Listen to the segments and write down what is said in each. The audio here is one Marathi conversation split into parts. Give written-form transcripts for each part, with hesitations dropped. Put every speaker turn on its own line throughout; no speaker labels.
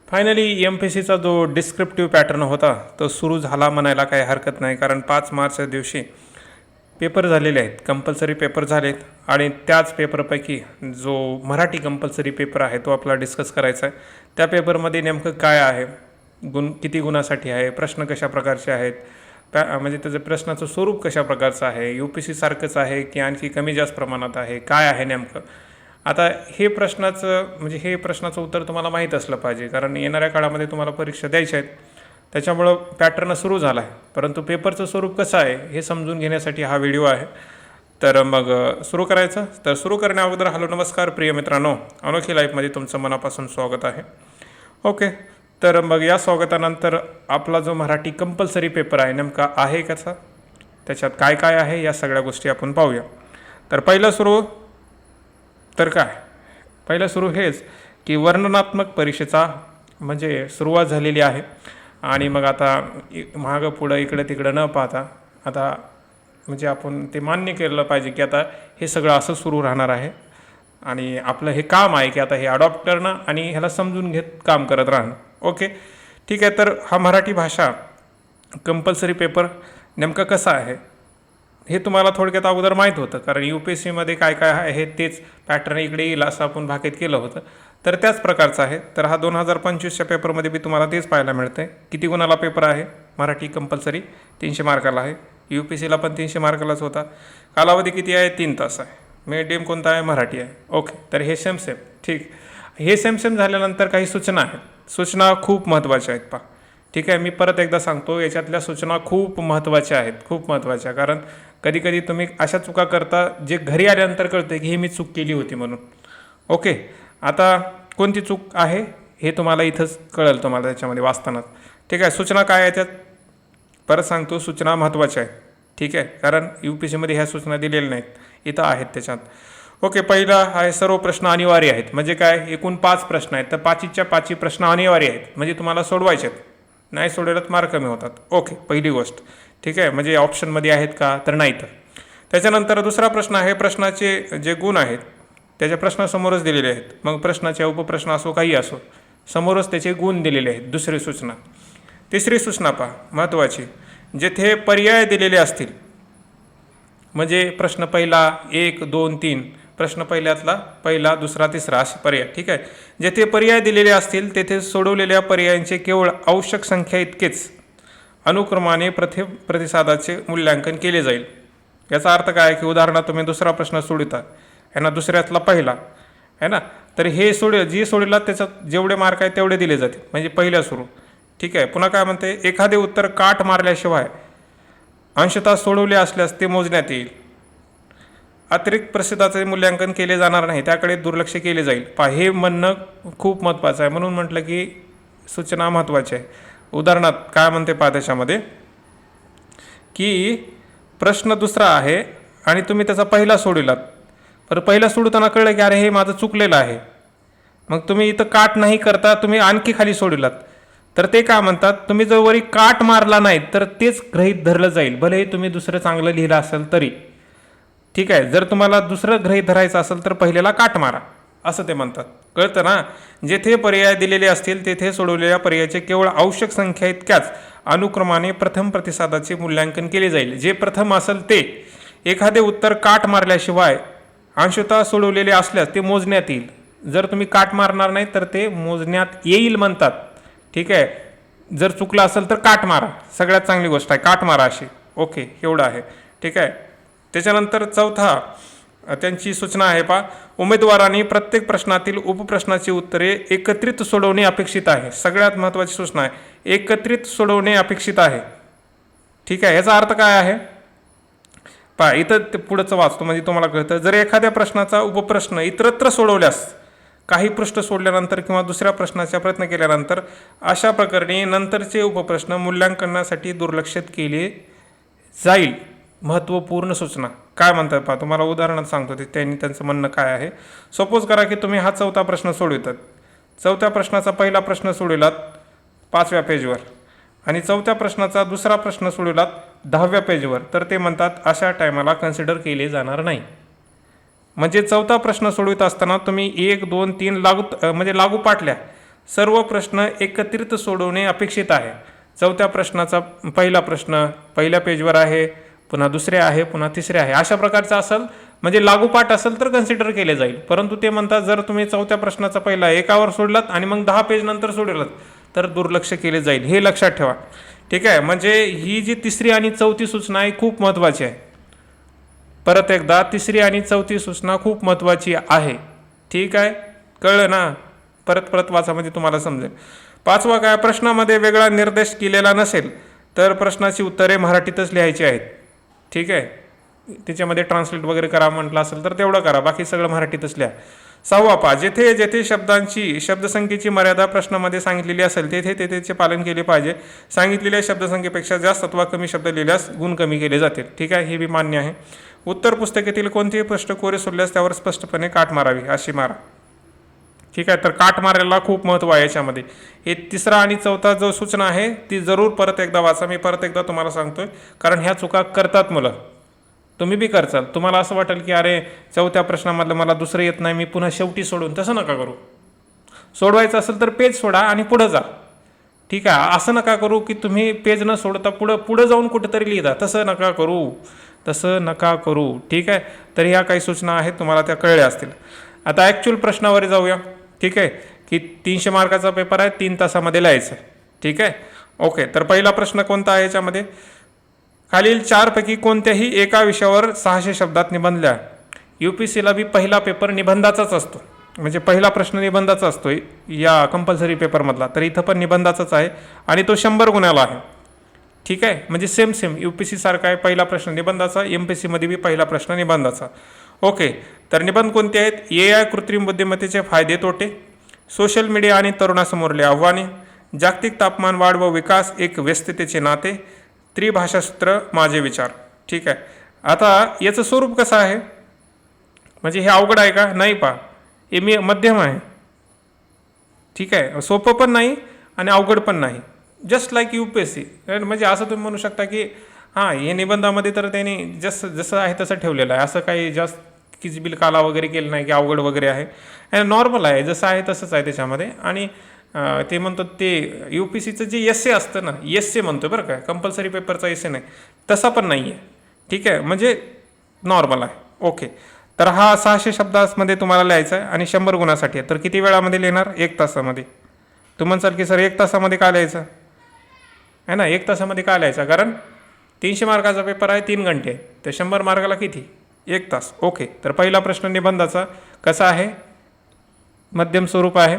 फायनली MPSCचा जो डिस्क्रिप्टिव्ह पॅटर्न होता तो सुरू झाला म्हणायला काही हरकत नाही, कारण 5 मार्चच्या दिवशी पेपर झालेले आहेत, कंपल्सरी पेपर झालेत आणि त्याच पेपरपैकी जो मराठी कंपल्सरी पेपर आहे तो आपला डिस्कस करायचा आहे। त्या पेपरमध्ये नेमकं काय आहे, किती गुणासाठी आहे, प्रश्न कशा प्रकारचे आहेत, म्हणजे त्याचं प्रश्नाचं स्वरूप कशा प्रकारचं आहे, UPSC सारखंच आहे की आणखी कमी जास्त प्रमाणात आहे, काय आहे नेमकं। आता हे प्रश्नाचं उत्तर तुम्हाला माहीत असलं पाहिजे, कारण येणाऱ्या काळामध्ये तुम्हाला परीक्षा द्यायच्या आहेत, त्याच्यामुळं पॅटर्न सुरू झाला आहे। परंतु पेपरचं स्वरूप कसं आहे हे समजून घेण्यासाठी हा व्हिडिओ आहे। तर मग सुरू करायचं। तर सुरू करण्याअगोदर हॅलो नमस्कार प्रिय मित्रांनो, अनोखी लाईफमध्ये तुमचं मनापासून स्वागत आहे। ओके, तर मग या स्वागतानंतर आपला जो मराठी कंपल्सरी पेपर आहे नेमका आहे कसा, त्याच्यात काय काय आहे या सगळ्या गोष्टी आपण पाहूया। तर पहिलं सुरू हेच की वर्णनात्मक परीक्षेचा म्हणजे सुरुवात झालेली आहे आणि मग आता मागं पुढं इकडं तिकडं न पाहता आता म्हणजे आपण ते मान्य केलं पाहिजे की आता हे सगळं असं सुरू राहणार आहे आणि आपलं हे काम आहे की आता हे अडॉप्ट करणं आणि ह्याला समजून घेत काम करत राहणं। ओके ठीक आहे, तर हा मराठी भाषा कंपल्सरी पेपर नेमका कसा आहे हे तुम्हाला थोडक्यात अगोदर माहीत होतं, कारण UPSCमध्ये काय काय आहे तेच पॅटर्न इकडे येईल असं आपण भाकीत केलं होतं, तर त्याच प्रकारचं आहे। तर हा 2025च्या पेपरमध्ये बी तुम्हाला तेच पाहायला मिळतं आहे। किती गुणाला पेपर आहे मराठी कंपल्सरी, 300 मार्काला आहे। UPSCला पण 300 मार्कालाच होता। कालावधी किती आहे, 3 तास आहे। मीडियम कोणता आहे, मराठी आहे। ओके, तर हे सेम ठीक। हे सेम झाल्यानंतर काही सूचना आहेत, सूचना खूप महत्त्वाच्या आहेत पहा। ठीक आहे, मी परत एकदा सांगतो, याच्यातल्या सूचना खूप महत्त्वाच्या आहेत, खूप महत्त्वाच्या, कारण कधी तुम्ही अशा चुका करता जे घरी आल्यानंतर कळते की हे मी चूक केली होती म्हणून। ओके, आता कोणती चूक आहे हे तुम्हाला इथंच कळेल तुम्हाला त्याच्यामध्ये वाचताना। ठीक आहे, सूचना काय आहे त्यात परत सांगतो, सूचना महत्त्वाच्या आहेत। ठीक आहे, कारण UPSCमध्ये ह्या सूचना दिलेल्या नाहीत, इथं आहेत त्याच्यात। ओके, पहिला आहे सर्व प्रश्न अनिवार्य आहेत, म्हणजे काय, एकूण 5 प्रश्न आहेत, तर 5च्या 5 प्रश्न अनिवार्य आहेत, म्हणजे तुम्हाला सोडवायचे आहेत, नाही सोडवलं तर मार्क कमी होतात। ओके, पहिली गोष्ट। ठीक आहे, म्हणजे ऑप्शनमध्ये आहेत का, तर नाही। तर त्याच्यानंतर दुसरा प्रश्न आहे, प्रश्नाचे जे गुण आहेत त्याच्या प्रश्नासमोरच दिलेले आहेत, मग प्रश्नाचे उपप्रश्न असो काही असो, समोरच त्याचे गुण दिलेले आहेत। दुसरी सूचना। तिसरी सूचना पहा महत्त्वाची, जेथे पर्याय दिलेले असतील, म्हणजे प्रश्न पहिला 1 2 3, प्रश्न पहिल्यातला पहिला दुसरा तिसरा असे पर्याय। ठीक आहे, जेथे पर्याय दिलेले असतील तेथे सोडवलेल्या पर्यायांचे केवळ आवश्यक संख्या इतकेच अनुक्रमाने प्रतिसादाचे मूल्यांकन केले जाईल। याचा अर्थ काय की उदाहरणार्थ तुम्ही दुसरा प्रश्न सोडवता आहे ना, दुसऱ्यातला पहिला आहे ना, तर हे जी सोडवला त्याच्यात जेवढे मार्क आहेत तेवढे दिले जातील, म्हणजे पहिल्या सुरू। ठीक आहे, पुन्हा काय म्हणते, एखादे उत्तर काट मारल्याशिवाय अंशतः सोडवले असल्यास ते मोजण्यात येईल। अतिरिक्त प्रतिसादाचे मूल्यांकन केले जाणार नाही, त्याकडे दुर्लक्ष केले जाईल। पहा, हे म्हणणं खूप महत्त्वाचं आहे, म्हणून म्हटलं की सूचना महत्त्वाची आहे। उदाहरणार्थ काय म्हणते पहा त्याच्यामध्ये की प्रश्न दुसरा आहे आणि तुम्ही त्याचा पहिला सोडविलात, तर पहिला सोडवताना कळलं की अरे हे माझं चुकलेलं आहे, मग तुम्ही इथं काट नाही करता तुम्ही आणखी खाली सोडविलात, तर ते काय म्हणतात, तुम्ही जर वरी काट मारला नाही तर तेच गृहीत धरलं जाईल, भलेही तुम्ही दुसरं चांगलं लिहिलं असेल तरी। ठीक आहे, जर तुम्हाला दुसरं गृहीत धरायचं असेल तर पहिल्याला काट मारा, असं ते म्हणतात। कळतं ना, जेथे पर्याय दिलेले असतील तेथे सोडवलेल्या पर्यायाचे केवळ आवश्यक संख्या इतक्याच अनुक्रमाने प्रथम प्रतिसादाचे मूल्यांकन केले जाईल। जे प्रथम असेल ते एखादे उत्तर काट मारल्याशिवाय अंशतः सोडवलेले असल्यास ते मोजण्यात येईल। जर तुम्ही काट मारणार नाही तर ते मोजण्यात येईल म्हणतात। ठीक आहे, जर चुकलं असेल तर काट मारा, सगळ्यात चांगली गोष्ट आहे काट मारा अशी। ओके, एवढं आहे। ठीक आहे, त्याच्यानंतर चौथा त्यांची सूचना आहे पहा, उमेदवारांनी प्रत्येक प्रश्नातील उपप्रश्नाची उत्तरे एकत्रित सोडवणे अपेक्षित आहे। सगळ्यात महत्त्वाची सूचना आहे, एकत्रित सोडवणे अपेक्षित आहे। ठीक आहे, याचा अर्थ काय आहे पहा, इथं ते पुढचं वाचतो म्हणजे तुम्हाला कळतं, जर एखाद्या प्रश्नाचा उपप्रश्न इतरत्र सोडवल्यास, काही पृष्ठ सोडल्यानंतर किंवा दुसऱ्या प्रश्नाचा प्रयत्न केल्यानंतर अशा प्रकरणी नंतरचे उपप्रश्न मूल्यांकनासाठी दुर्लक्षित केले जाईल। महत्त्वपूर्ण सूचना काय म्हणतात पहा, तुम्हाला उदाहरणात सांगतो ते त्यांचं म्हणणं काय आहे। सपोज करा की तुम्ही हा चौथा प्रश्न सोडवितात, चौथ्या प्रश्नाचा पहिला प्रश्न सोडविलात 5व्या पेजवर आणि चौथ्या प्रश्नाचा दुसरा प्रश्न सोडविलात 10व्या पेजवर, तर ते म्हणतात अशा टायमाला कन्सिडर केले जाणार नाही। म्हणजे चौथा प्रश्न सोडवित असताना तुम्ही 1 2 3 लागू पाटल्या, सर्व प्रश्न एकत्रित सोडवणे अपेक्षित आहे. चौथ्या प्रश्नाचा पहिला प्रश्न पहिल्या पेजवर आहे, पुन्हा दुसरे आहे, पुन्हा तिसरे आहे, अशा प्रकारचा असेल म्हणजे लागूपाठ असेल तर कन्सिडर केले जाईल. परंतु ते म्हणतात जर तुम्ही चौथ्या प्रश्नाचा पहिला एकावर सोडलात आणि मग 10 पेज नंतर सोडलात तर दुर्लक्ष केले जाईल, हे लक्षात ठेवा. ठीक आहे, म्हणजे ही जी तिसरी आणि चौथी सूचना आहे खूप महत्त्वाची आहे. परत एकदा तिसरी आणि चौथी सूचना खूप महत्त्वाची आहे. ठीक आहे, कळलं ना? परत वाचा म्हणजे तुम्हाला समजेल. पाचवा काय, प्रश्नामध्ये वेगळा निर्देश केलेला नसेल तर प्रश्नाची उत्तरे मराठीतच लिहायची आहेत. ठीक आहे, त्याच्यामध्ये ट्रान्सलेट वगैरे करा म्हटलं असेल तर तेवढं करा, बाकी सगळं मराठीतच लिहा. सहावा पहा, जेथे जेथे शब्दसंख्येची मर्यादा प्रश्नामध्ये सांगितलेली असेल तेथे तेथेचे पालन केले पाहिजे. सांगितलेल्या शब्दसंख्येपेक्षा जास्त अथवा कमी शब्द लिहिल्यास गुण कमी केले जातील. ठीक आहे, हे बी मान्य आहे. उत्तर पुस्तिकेतील कोणतेही प्रश्न कोरे सोडल्यास त्यावर स्पष्टपणे काट मारावी, अशी मारा. ठीक आहे, तर काट मारायला खूप महत्त्व आहे याच्यामध्ये. हे तिसरा आणि चौथा जो सूचना आहे ती जरूर परत एकदा वाचा. मी परत एकदा तुम्हाला सांगतोय, कारण ह्या चुका करतात मुलं. तुम्ही बी करचाल. तुम्हाला असं वाटेल की अरे चौथ्या प्रश्नामधलं मला दुसरं येत नाही, मी पुन्हा शेवटी सोडून. तसं नका करू. सोडवायचं असेल तर पेज सोडा आणि पुढं जा. ठीक आहे, असं नका करू की तुम्ही पेज न सोडता पुढं जाऊन कुठेतरी लिहिता. तसं नका करू. ठीक आहे, तर ह्या काही सूचना आहेत, तुम्हाला त्या कळल्या असतील. आता ॲक्च्युअल प्रश्नावर जाऊया. ठीक आहे, की 300 मार्काचा पेपर आहे, 3 तासामध्ये लिहायचं. ठीक आहे, ओके. तर पहिला प्रश्न कोणता आहे याच्यामध्ये, खालील 4 पैकी कोणत्याही एका विषयावर 600 शब्दात निबंध लिहा. UPSCला बी पहिला पेपर निबंधाचाच असतो, म्हणजे पहिला प्रश्न निबंधाचा असतो या कंपल्सरी पेपरमधला. तर इथं पण निबंधाचाच आहे आणि तो 100 गुणाला आहे. ठीक आहे, म्हणजे सेम UPSC सारखा आहे. पहिला प्रश्न निबंधाचा, MPSCमध्ये बी पहिला प्रश्न निबंधाचा. ओके, तर निबंध कोणते आहेत, AI कृत्रिम बुद्धिमत्तेचे फायदे तोटे, सोशल मीडिया आणि तरुणासमोरले आव्हाने, जागतिक तापमान वाढ व विकास एक व्यस्ततेचे नाते, त्रिभाषासूत्र माझे विचार. ठीक आहे, आता याचं स्वरूप कसं आहे, म्हणजे हे अवघड आहे का, नाही. पहा, हे मध्यम आहे. ठीक आहे, सोपं पण नाही आणि अवघड पण नाही, जस्ट लाईक UPSC. म्हणजे असं तुम्ही म्हणू शकता की हां, हे निबंधामध्ये तर त्यांनी जसं आहे तसं ठेवलेलं आहे, असं काही जास्त किचबिल काला वगैरे केलं नाही की अवघड वगैरे आहे. नॉर्मल आहे, जसं आहे तसंच आहे त्याच्यामध्ये. आणि ते म्हणतात ते UPSCचं जे एस्से असतं ना, एस्से म्हणतो बरं का, कंपल्सरी पेपरचा एस्से नाही, तसा पण नाही आहे. ठीक आहे, म्हणजे नॉर्मल आहे. ओके, तर हा 600 शब्दामध्ये तुम्हाला लिहायचा आहे आणि 100 गुणासाठी आहे. तर किती वेळामध्ये लिहिणार, 1 तासामध्ये. तुम्ही म्हणसाल की सर 1 तासामध्ये का लिहायचं आहे ना, 1 तासामध्ये का लिहायचा, कारण 300 मार्काचा पेपर आहे, 3 घंटे आहे, तर 100 मार्काला किती, 1 तास. ओके, तर पहिला प्रश्न निबंधाचा कसा आहे, मध्यम स्वरूप आहे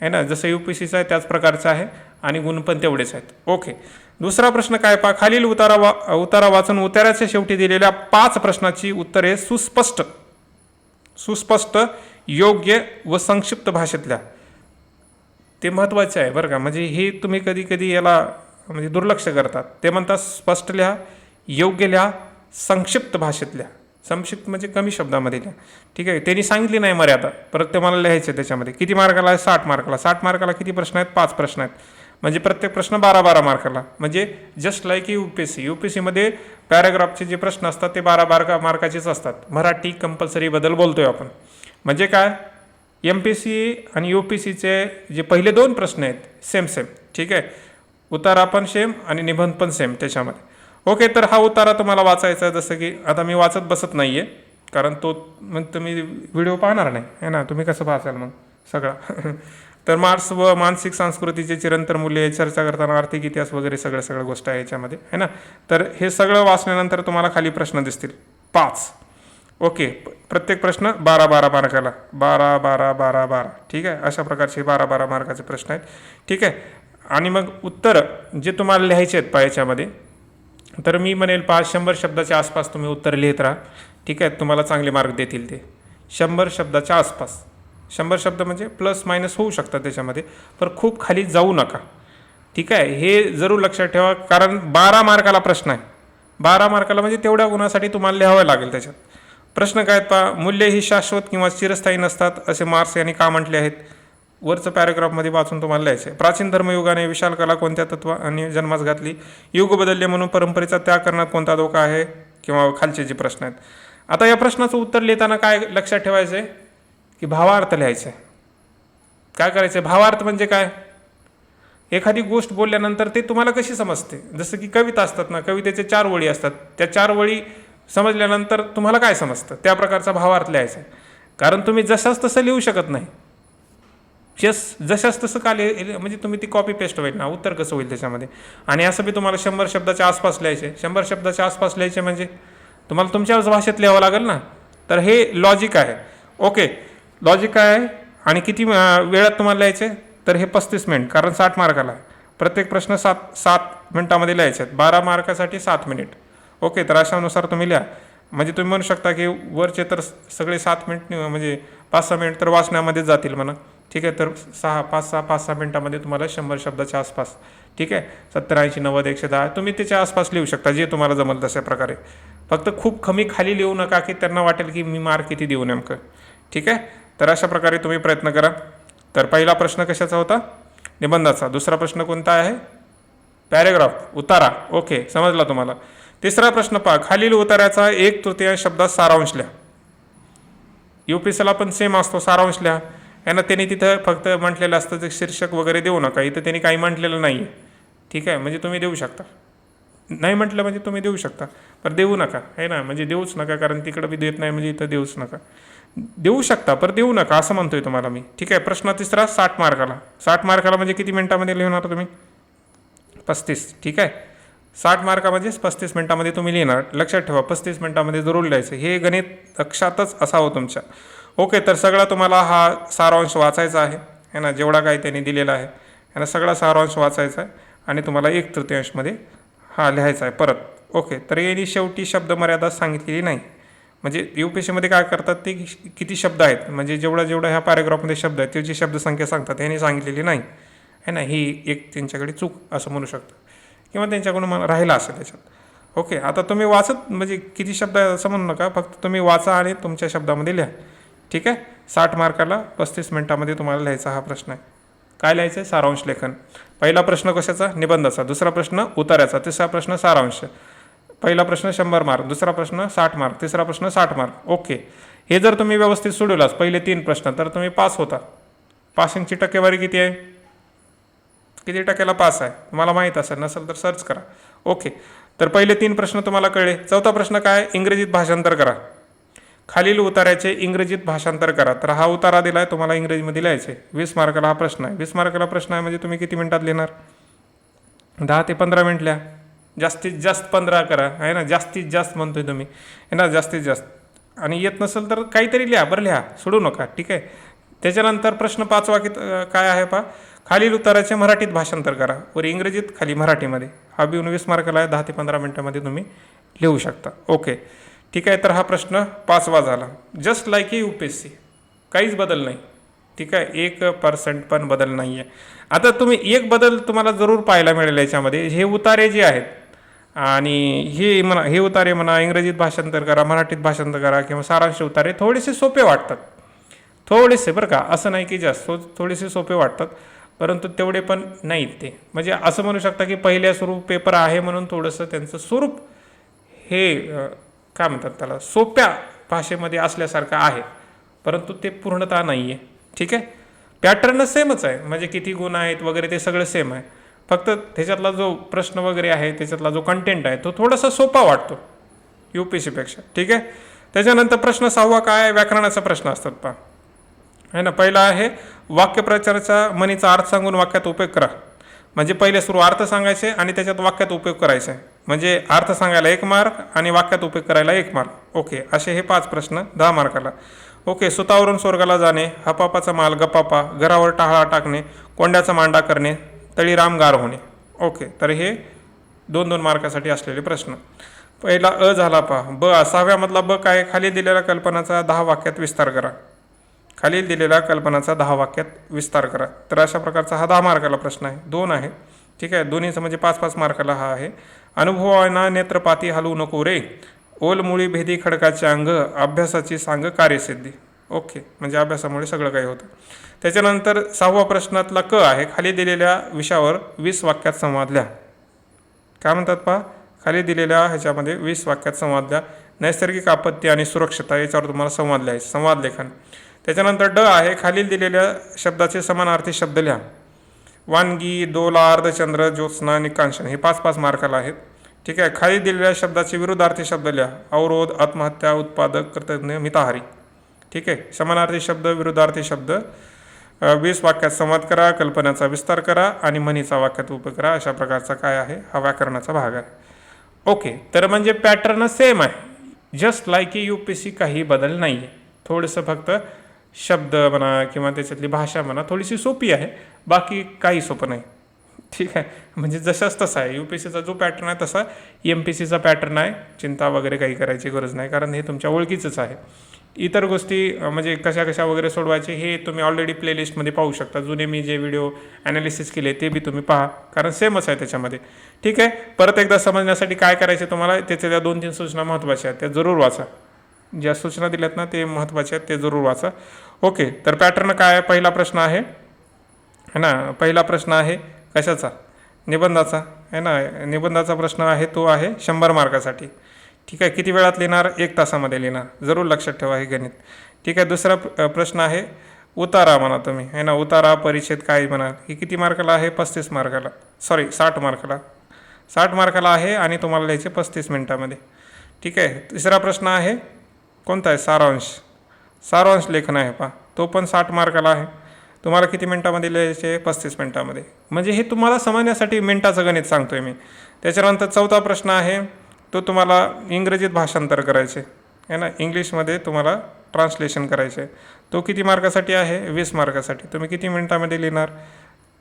ना, जसं UPSCचा आहे त्याच प्रकारचा आहे आणि गुण पण तेवढेच आहेत. ओके, दुसरा प्रश्न काय पहा, खालील उतारा वाचून उताराच्या शेवटी दिलेल्या 5 प्रश्नाची उत्तरे सुस्पष्ट, योग्य व संक्षिप्त भाषेत लिहा. ते महत्त्वाचे आहे बरं का, म्हणजे हे तुम्ही कधी याला म्हणजे दुर्लक्ष करतात. ते म्हणतात स्पष्ट लिहा, योग्य लिहा, संक्षिप्त भाषेत लिहा. संक्षिप्त म्हणजे कमी शब्दामध्ये लिहा. ठीक आहे, त्यांनी सांगितली नाही मर्यादा, परत ते मला लिहायचे. त्याच्यामध्ये किती मार्काला आहे, 60 मार्काला. 60 मार्काला किती प्रश्न आहेत, 5 प्रश्न आहेत, म्हणजे प्रत्येक प्रश्न 12 मार्काला. म्हणजे जस्ट लाईक UPSCमध्ये पॅराग्राफचे जे प्रश्न असतात ते 12 मार्काचेच असतात. मराठी कंपल्सरी बद्दल बोलतोय आपण. म्हणजे काय, MPSC आणि UPSCचे जे पहिले 2 प्रश्न आहेत सेम. ठीक आहे, उतारा पण सेम आणि निबंध पण सेम त्याच्यामध्ये. ओके, तर हा उतारा तुम्हाला वाचायचा आहे. जसं की आता मी वाचत बसत नाही आहे, कारण तो मग तुम्ही व्हिडिओ पाहणार नाही आहे ना, तुम्ही कसं वाचाल मग सगळा. तर मार्क्स व मानसिक संस्कृतीचे चिरंतर मूल्य, चर्चा करताना आर्थिक इतिहास वगैरे सगळ्या गोष्टी आहे याच्यामध्ये आहे ना. तर हे सगळं वाचल्यानंतर तुम्हाला खाली प्रश्न दिसतील 5. ओके, प्रत्येक प्रश्न 12 मार्काला, 12. ठीक आहे, अशा प्रकारचे 12 मार्काचे प्रश्न आहेत. ठीक आहे, आणि मग उत्तर जे तुम्हाला लिहायचे आहेत याच्यामध्ये, तर मी म्हणेल 100 शब्दाच्या आसपास तुम्ही उत्तर लिहित राहा. ठीक आहे, तुम्हाला चांगले मार्क देतील ते. 100 शब्दाच्या आसपास. 100 शब्द म्हणजे प्लस मायनस होऊ शकतात त्याच्यामध्ये, पण खूप खाली जाऊ नका. ठीक आहे, हे जरूर लक्षात ठेवा, कारण 12 मार्काला प्रश्न आहे. 12 मार्काला म्हणजे तेवढ्या गुणासाठी तुम्हाला लिहावं लागेल. त्याच्यात प्रश्न काय पहा, मूल्य ही शाश्वत किंवा चिरस्थायी नसतात असे मार्क्स यांनी का म्हटले आहेत, वरचं पॅराग्राफमध्ये वाचून तुम्हाला लिहायचं आहे. प्राचीन धर्मयुगाने विशाल कला कोणत्या तत्वाने जन्मास घातली, युग बदलले म्हणून परंपरेचा त्याग करण्यात कोणता धोका आहे, किंवा खालचे जे प्रश्न आहेत. आता या प्रश्नाचं उत्तर लिहिताना काय लक्षात ठेवायचं आहे की भावार्थ लिहायचं आहे. काय करायचं? भावार्थ म्हणजे काय? एखादी गोष्ट बोलल्यानंतर ते तुम्हाला कशी समजते? जसं की कविता असतात ना, कवितेचे 4 ओळी असतात, त्या 4 ओळी समजल्यानंतर तुम्हाला काय समजतं त्या प्रकारचा भावार्थ लिहायचा आहे. कारण तुम्ही जशाच तसं लिहू शकत नाही. जशाच तसं का म्हणजे तुम्ही ती कॉपी पेस्ट होईल ना, उत्तर कसं होईल त्याच्यामध्ये? आणि असं बी तुम्हाला 100 शब्दाच्या आसपास लिहायचे. 100 शब्दाच्या आसपास लिहायचे म्हणजे तुम्हाला तुमच्याच भाषेत लिहावं लागेल ना. तर हे लॉजिक आहे. ओके, लॉजिक काय आहे आणि किती वेळात तुम्हाला लिहायचे? तर हे 35 मिनिट, कारण 60 मार्काला प्रत्येक प्रश्न 7 मिनिटामध्ये लिहायचे आहेत. 12 मार्कासाठी 7 मिनिट. ओके, तर अशानुसार तुम्ही लिहा. म्हणजे तुम्ही म्हणू शकता की वरचे तर सगळे 7 मिनिट म्हणजे 5-6 मिनिट तर वाचण्यामध्येच जातील म्हणा. ठीक आहे, तर 5-6 मिनिटामध्ये तुम्हाला 100 शब्दाच्या आसपास, ठीक आहे, 70, 80, 90, 110 तुम्ही त्याच्या आसपास लिहू शकता, जे तुम्हाला जमल तशा प्रकारे. फक्त खूप कमी खाली लिहू नका की त्यांना वाटेल की मी मार्क किती देऊ नेमकं. ठीक आहे, तर अशा प्रकारे तुम्ही प्रयत्न करा. तर पहिला प्रश्न कशाचा होता? निबंधाचा. दुसरा प्रश्न कोणता आहे? पॅरेग्राफ, उतारा. ओके, समजला तुम्हाला. तिसरा प्रश्न पहा, खालील उतार्याचा 1/3 शब्दात सारांश लिहा. UPSCला पण सेम असतो, सारांश लिहा. यांना त्यांनी तिथं फक्त म्हटलेलं असतं जे शीर्षक वगैरे देऊ नका. इथं त्यांनी काही म्हटलेलं नाही आहे. ठीक आहे, म्हणजे तुम्ही देऊ शकता. नाही म्हटलं म्हणजे तुम्ही देऊ शकता, पण देऊ नका, आहे ना, म्हणजे देऊच नका. कारण तिकडं बी देत नाही म्हणजे इथं देऊच नका. देऊ शकता पण देऊ नका असं म्हणतोय तुम्हाला मी. ठीक आहे, प्रश्न तिसरा 60 मार्काला. 60 मार्काला म्हणजे किती मिनिटामध्ये लिहिणार तुम्ही? 35. ठीक आहे, 60 मार्कामध्येच 35 मिनिटामध्ये तुम्ही लिहिणार. लक्षात ठेवा, 35 मिनिटामध्ये जरूर लिहायचं. हे गणित लक्षातच असावं तुमच्या. ओके, तर सगळा तुम्हाला हा सारांश वाचायचा आहे ना, जेवढा काही त्यांनी दिलेला आहे यांना सगळा सारांश वाचायचा आहे आणि तुम्हाला 1/3मध्ये हा लिहायचा आहे परत. ओके, तर यांनी शेवटी शब्दमर्यादा सांगितलेली नाही. म्हणजे UPSCमध्ये काय करतात ते किती शब्द आहेत, म्हणजे जेवढा ह्या पॅरेग्राफमध्ये शब्द आहेत त्याची शब्दसंख्या सांगतात, यांनी सांगितलेली नाही आहे ना. ही एक त्यांच्याकडे चूक असं म्हणू शकतो, किंवा त्यांच्याकडून राहिला असेल त्याच्यात. ओके, आता तुम्ही वाचत म्हणजे किती शब्द आहेत असं म्हणू नका, फक्त तुम्ही वाचा आणि तुमच्या शब्दामध्ये लिहा. ठीक आहे, 60 मार्काला 35 मिनिटामध्ये तुम्हाला लिहायचा हा प्रश्न आहे. काय लिहायचं आहे? सारांश लेखन. पहिला प्रश्न कशाचा? निबंधाचा. दुसरा प्रश्न उतार्याचा. तिसरा प्रश्न सारांश. पहिला प्रश्न 100 मार्क, दुसरा प्रश्न 60 मार्क, तिसरा प्रश्न 60 मार्क. ओके, हे जर तुम्ही व्यवस्थित सोडवलास पहिले 3 प्रश्न तर तुम्ही पास होता. पासिंगची टक्केवारी किती आहे? किती टक्क्याला पास आहे तुम्हाला माहीत असेल, नसेल तर सर्च करा. ओके, तर पहिले 3 प्रश्न तुम्हाला कळले. चौथा प्रश्न काय? इंग्रजीत भाषांतर करा. खालील उतार्याचे इंग्रजीत भाषांतर करा. तर हा उतारा दिला आहे तुम्हाला, इंग्रजीमध्ये लिहायचे. 20 मार्काला हा प्रश्न आहे. 20 मार्काला प्रश्न आहे म्हणजे तुम्ही किती मिनिटात लिहिणार? 10 ते 15 मिनिट लिहा. जास्तीत जास्त 15 करा, आहे ना. जास्तीत जास्त म्हणतोय तुम्ही, आहे ना, जास्तीत जास्त. आणि येत नसेल तर काहीतरी लिहा, बरं लिहा, सोडू नका. ठीक आहे, त्याच्यानंतर प्रश्न 5वा काय आहे पहा, खालील उताराचे मराठीत भाषांतर करा. वर इंग्रजीत, खाली मराठीमध्ये. हा बी 19 मार्काला आहे. 10 ते 15 मिनिटामध्ये तुम्ही लिहू शकता. ओके, ठीक आहे, तर हा प्रश्न 5वा झाला. जस्ट लाईक UPSC, काहीच बदल नाही. ठीक आहे, 1% पण बदल नाही आहे. आता तुम्ही एक बदल तुम्हाला जरूर पाहायला मिळेल याच्यामध्ये. हे उतारे जे आहेत आणि हे उतारे म्हणा, इंग्रजीत भाषांतर करा, मराठीत भाषांतर करा किंवा सारांश उतारे थोडेसे सोपे वाटतात. थोडेसे, बरं का, असं नाही की जास्त, थोडेसे सोपे वाटतात, परंतु तेवढे पण नाहीत ते. म्हणजे असं म्हणू शकता की पहिल्या स्वरूप पेपर आहे म्हणून थोडंसं त्यांचं स्वरूप हे काय म्हणतात त्याला, सोप्या भाषेमध्ये असल्यासारखं आहे, परंतु ते पूर्णतः नाही आहे. ठीक आहे, पॅटर्न सेमच आहे, म्हणजे किती गुण आहेत वगैरे ते सगळं सेम आहे. फक्त त्याच्यातला जो प्रश्न वगैरे आहे, त्याच्यातला जो कंटेंट आहे तो थोडासा सोपा वाटतो UPSCपेक्षा. ठीक आहे, त्याच्यानंतर प्रश्न 6वा काय आहे? व्याकरणाचा प्रश्न असतात पहा, आहे ना. पहिला आहे वाक्यप्रचाराचा मनीचा अर्थ सांगून वाक्यात उपयोग करा. म्हणजे पहिले सुरू अर्थ सांगायचे आणि त्याच्यात वाक्यात उपयोग करायचे. म्हणजे अर्थ सांगायला 1 मार्क आणि वाक्यात उपयोग करायला 1 मार्क. ओके, असे हे 5 प्रश्न 10 मार्काला. ओके, सुतावरून स्वर्गाला जाणे, हपापाचा माल गपापा, घरावर टाळा टाकणे, कोंड्याचा मांडा करणे, तळीराम गार होणे. ओके, तर हे 2-2 मार्कासाठी असलेले प्रश्न. पहिला झाला पहा. 6व्यामधला काय? खाली दिलेल्या कल्पनाचा 10 वाक्यात विस्तार करा. खालील दिलेल्या कल्पनाचा 10 वाक्यात विस्तार करा. तर अशा प्रकारचा हा 10 मार्काला प्रश्न आहे. 2 आहे. ठीक आहे, दोन्हीचं म्हणजे 5-5 मार्काला हा आहे. अनुभवाना नेत्रपाती हलवू नको रे, ओलमुळी भेदी खडकाचे अंग, अभ्यासाची सांग कार्यसिद्धी. ओके, म्हणजे अभ्यासामुळे सगळं काही होतं. त्याच्यानंतर 6वा प्रश्नातला आहे, खाली दिलेल्या विषयावर 20 वाक्यात संवाद लिहा. काय म्हणतात पहा, खाली दिलेल्या ह्याच्यामध्ये 20 वाक्यात संवाद लिहा. नैसर्गिक आपत्ती आणि सुरक्षता याच्यावर तुम्हाला संवाद लिहायचा, संवाद लेखन. त्याच्यानंतर ड आहे, खालील दिलेल्या शब्दाचे समानार्थी शब्द लिहा. वानगी, डोला, अर्धचंद्र, ज्योत्स्ना आणि कांचन हे 5-5 मार्काला आहेत. ठीक आहे. खाली दिलेल्या शब्दाचे विरुद्धार्थी शब्द लिहा. अवरोध, आत्महत्या, उत्पादक, कृतज्ञ, मिताहारी. ठीक आहे. समानार्थी शब्द, विरुद्धार्थी शब्द 20 वाक्यात संवाद करा, कल्पनाचा विस्तार करा आणि म्हणीचा वाक्यात उपयोग करा. अशा प्रकारचा काय आहे, हा व्याकरणाचा भाग आहे. ओके, तर म्हणजे पॅटर्न सेम आहे, जस्ट लाईक UPSC, काही बदल नाही आहे. थोडंसं फक्त शब्द म्हणा किंवा त्याच्यातली भाषा म्हणा थोडीशी सोपी आहे, बाकी काही सोपं नाही. ठीक आहे. म्हणजे जशाच तसा आहे, UPSCचा जो पॅटर्न आहे तसा MPSCचा पॅटर्न आहे. चिंता वगैरे काही करायची गरज नाही, कारण हे तुमच्या ओळखीचंच आहे. इतर गोष्टी म्हणजे कशा कशा वगैरे सोडवायचे हे तुम्ही ऑलरेडी प्लेलिस्टमध्ये पाहू शकता. जुने मी जे व्हिडिओ ॲनालिसिस केले ते बी तुम्ही पहा, कारण सेमच आहे त्याच्यामध्ये. ठीक आहे. परत एकदा समजण्यासाठी काय करायचे तुम्हाला, त्याच्या त्या 2-3 सूचना महत्त्वाच्या आहेत, त्या जरूर वाचा. ज्या सूचना दिल्यात ना ते महत्त्वाचे आहेत, ते जरूर वाचा. ओके, तर पॅटर्न काय आहे, पहिला प्रश्न आहे ना, पहिला प्रश्न आहे कशाचा, निबंधाचा आहे ना. निबंधाचा प्रश्न आहे तो आहे 100 मार्कासाठी. ठीक आहे. किती वेळात लिहिणार, 1 तासामध्ये लिहिणार, जरूर लक्षात ठेवा हे गणित. ठीक आहे. दुसरा प्रश्न आहे उतारा म्हणा तुम्ही आहे ना, उतारा परिच्छेद काय म्हणा, ही किती मार्काला आहे, 35 मार्काला, सॉरी 60 मार्काला, 60 मार्काला आहे आणि तुम्हाला लिहायचे 35 मिनिटामध्ये. ठीक आहे. तिसरा प्रश्न आहे कोणता आहे, सारांश, सारांश लेखन आहे पहा, तो पण 60 मार्काला आहे. तुम्हाला किती मिनिटामध्ये लिहायचे, 35 मिनिटामध्ये. म्हणजे हे तुम्हाला समजण्यासाठी मिनिटाचं गणित सांगतोय मी. त्याच्यानंतर चौथा प्रश्न आहे तो तुम्हाला इंग्रजीत भाषांतर करायचे आहे ना, इंग्लिशमध्ये तुम्हाला ट्रान्सलेशन करायचे. तो किती मार्कासाठी आहे, 20 मार्कासाठी. तुम्ही किती मिनिटामध्ये लिहिणार,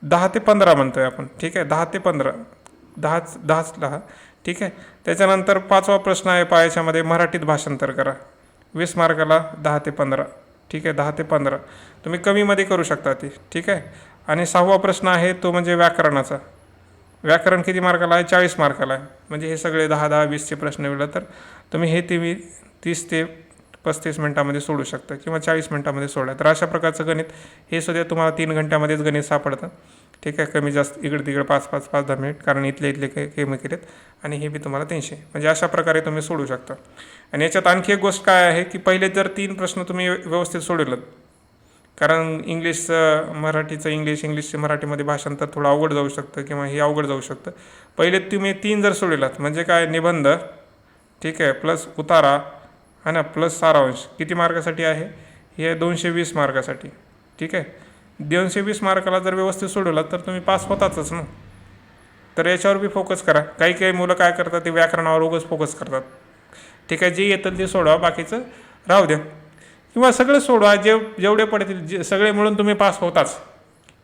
10 ते 15 म्हणतोय आपण. ठीक आहे. 10 ते 15, 10च लिहा. ठीक आहे. त्याच्यानंतर 5वा प्रश्न आहे पायाच्यामध्ये, मराठीत भाषांतर करा, 20 मार्काला, 10 ते 15. ठीक आहे. 10 ते 15 तुम्ही कमीमध्ये करू शकता ती. ठीक आहे. आणि 6वा प्रश्न आहे तो म्हणजे व्याकरणाचा. व्याकरण किती मार्काला आहे, 40 मार्काला आहे. म्हणजे हे सगळे 10-10, 20चे प्रश्न मिळलं तर तुम्ही हे 30 ते 35 मिनिटामध्ये सोडू शकता किंवा 40 मिनिटामध्ये सोडा. तर अशा प्रकारचं गणित हे सुद्धा तुम्हाला 3 घंट्यामध्येच गणित सापडतं. ठीक आहे. कमी जास्त इकडे तिकडे 5-10 मिनिट, कारण इथले कमी केलेत आणि हे बी तुम्हाला 300. म्हणजे अशा प्रकारे तुम्ही सोडू शकता. आणि याच्यात आणखी एक गोष्ट काय आहे की पहिले जर 3 प्रश्न तुम्ही व्यवस्थित सोडवलं, कारण इंग्लिशचं मराठीचं इंग्लिशचं मराठीमध्ये भाषांतर थोडं अवघड जाऊ शकतं किंवा हे अवघड जाऊ शकतं. पहिले तुम्ही 3 जर सोडवलात म्हणजे काय, निबंध, ठीक आहे, प्लस उतारा है ना, प्लस सारांश, किती मार्कासाठी आहे, हे 220 मार्कासाठी. ठीक आहे. 220 मार्काला जर व्यवस्थित सोडवलात तर तुम्ही पास होतातच ना. तर याच्यावर बी फोकस करा. काही मुलं काय करतात, ते व्याकरणावर उगाच फोकस करतात. ठीक आहे. जे येतं ते सोडवा, बाकीचं राहू द्या किंवा सगळं सोडवा, जेवढे पडतील सगळे मिळून तुम्ही पास होताच.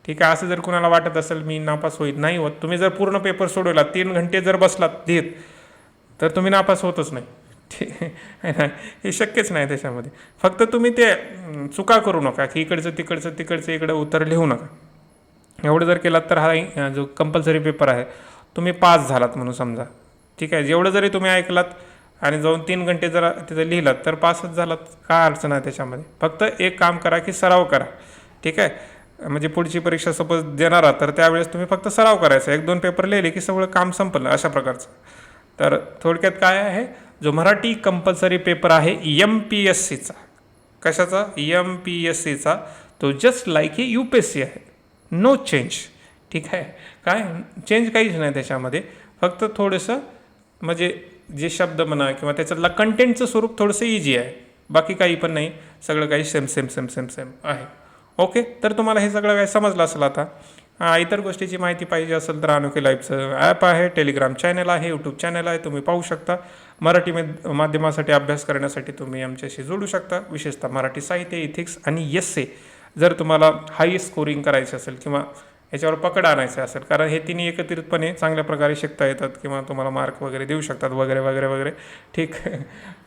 ठीक आहे. असं जर कुणाला वाटत असेल मी नापास होईल, नाही होत. तुम्ही जर पूर्ण पेपर सोडवला, 3 घंटे जर बसलात लिहित, तर तुम्ही नापास होतच नाही. ठीक आहे ना, हे शक्यच नाही त्याच्यामध्ये. फक्त तुम्ही ते चुका करू नका की तिकडचं इकडं उत्तर लिहू नका. एवढं जर केलात तर हा जो कंपल्सरी पेपर आहे तुम्ही पास झालात म्हणून समजा. ठीक आहे. जेवढं जरी तुम्ही ऐकलात आणि जाऊन 3 घंटे जर तिथं लिहिलात तर पासच झालात, काय अडचण आहे त्याच्यामध्ये. फक्त एक काम करा की सराव करा. ठीक आहे. म्हणजे पुढची परीक्षा सपोज देणार तर त्यावेळेस तुम्ही फक्त सराव करायचा, 1-2 पेपर लिहिले की सगळं काम संपलं, अशा प्रकारचं. तर थोडक्यात काय आहे, जो मराठी कंपल्सरी पेपर आहे MPSCचा, कशाचा, MPSCचा, तो जस्ट लाईक हे UPSC आहे, नो चेंज. ठीक आहे. काय चेंज काहीच नाही त्याच्यामध्ये, फक्त थोडंसं म्हणजे जे शब्द म्हणा किंवा त्याच्यातला कंटेंटचं स्वरूप थोडंसं इझी आहे, बाकी काही पण नाही, सगळं काही सेम आहे. ओके. तर तुम्हाला हे सगळं काही समजलं असेल आता. इतर गोष्टीची माहिती पाहिजे असेल तर अनोखे लाईव्हचं ॲप आहे, टेलिग्राम चॅनल आहे, यूट्यूब चॅनल आहे, तुम्ही पाहू शकता. मराठी माध्यमासाठी अभ्यास करण्यासाठी तुम्ही आमच्याशी जोडू शकता, विशेषतः मराठी साहित्य, इथिक्स आणि एस्से. जर तुम्हाला हाय स्कोरिंग करायचं असेल किंवा याच्यावर पकड आणायचं असेल, कारण हे तिन्ही एकत्रितपणे चांगल्या प्रकारे शिकता येतात किंवा तुम्हाला मार्क वगैरे देऊ शकतात वगैरे. ठीक.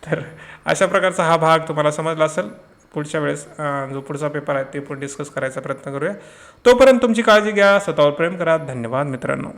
तर अशा प्रकारचा हा भाग तुम्हाला समजला असेल. पुढच्या वेळेस जो पुढचा पेपर आहे ते पण डिस्कस करायचा प्रयत्न करूया. तोपर्यंत तुमची काळजी घ्या, स्वतःवर प्रेम करा. धन्यवाद मित्रांनो.